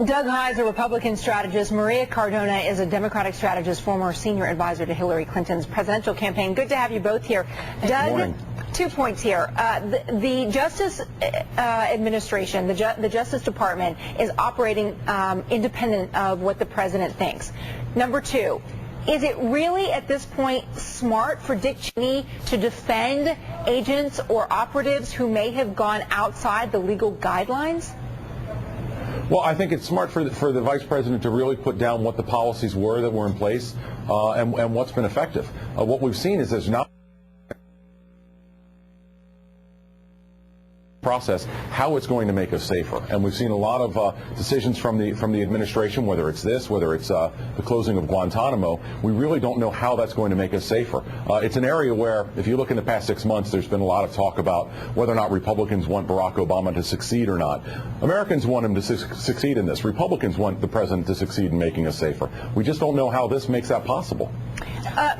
Doug Heye is a Republican strategist. Maria Cardona is a Democratic strategist, former senior advisor to Hillary Clinton's presidential campaign. Good to have you both here. Doug, 2 points here. The Justice Administration, the Justice Department, is operating independent of what the president thinks. Number two, is it really at this point smart for Dick Cheney to defend agents or operatives who may have gone outside the legal guidelines? Well, I think it's smart for the vice president to really put down what the policies were that were in place and what's been effective. What we've seen is there's not process how it's going to make us safer, and we've seen a lot of decisions from the administration, whether it's this, whether it's the closing of Guantanamo. We really don't know how that's going to make us safer. It's an area where, if you look in the past 6 months, there's been a lot of talk about whether or not Republicans want Barack Obama to succeed or not. Americans want him to succeed in this. Republicans want the president to succeed in making us safer. We just don't know how this makes that possible.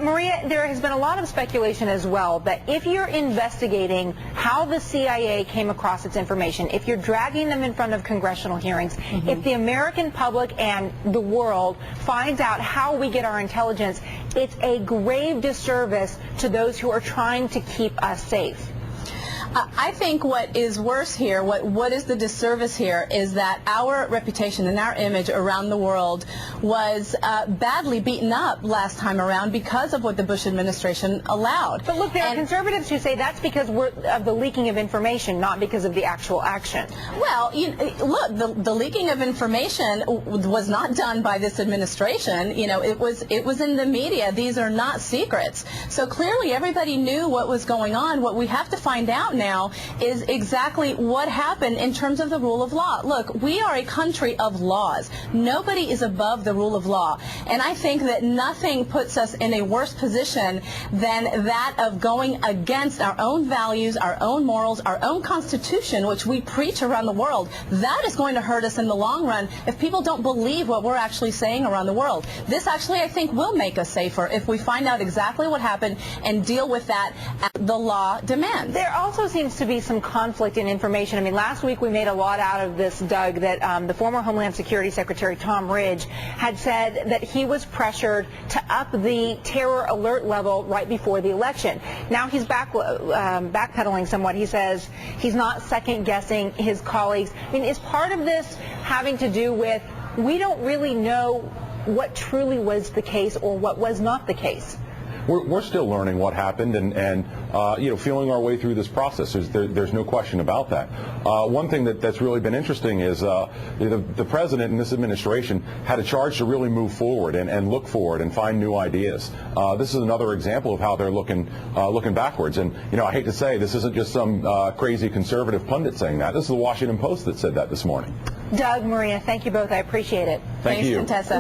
Maria, there has been a lot of speculation as well that if you're investigating how the CIA came across its information, if you're dragging them in front of congressional hearings, if the American public and the world finds out how we get our intelligence, it's a grave disservice to those who are trying to keep us safe. I think what is worse here, what is the disservice here, is that our reputation and our image around the world was badly beaten up last time around because of what the Bush administration allowed. But look, there are conservatives who say that's because of the leaking of information, not because of the actual action. Well, look, the leaking of information was not done by this administration. You know, it was in the media. These are not secrets. So clearly everybody knew what was going on. What we have to find out now is exactly what happened in terms of the rule of law. Look, we are a country of laws. Nobody is above the rule of law. And I think that nothing puts us in a worse position than that of going against our own values, our own morals, our own Constitution, which we preach around the world. That is going to hurt us in the long run if people don't believe what we're actually saying around the world. This actually, I think, will make us safer if we find out exactly what happened and deal with that as the law demands. There also seems to be some conflict in information. I mean, last week we made a lot out of this, Doug, that the former Homeland Security Secretary Tom Ridge had said that he was pressured to up the terror alert level right before the election. Now he's backpedaling somewhat. He says he's not second-guessing his colleagues. I mean, is part of this having to do with we don't really know what truly was the case or what was not the case? We're still learning what happened and feeling our way through this process. There's no question about that. One thing that's really been interesting is the president and this administration had a charge to really move forward and look forward and find new ideas. This is another example of how they're looking backwards. And I hate to say this isn't just some crazy conservative pundit saying that. This is the Washington Post that said that this morning. Doug, Maria, thank you both. I appreciate it. Thank you. Thanks, Contessa.